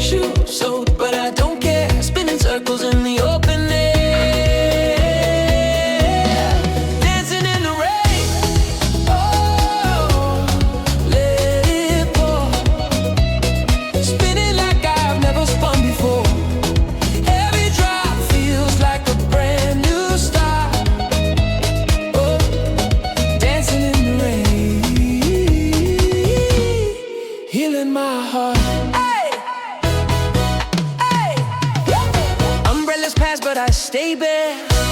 shoes soaked, but I don't care. Spinning circles in the open air, dancing in the rain. Oh, let it pour. Spinning like I've never spun before. Every drop feels like a brand new start. Oh, dancing in the rain, healing my heart. But I stay bare.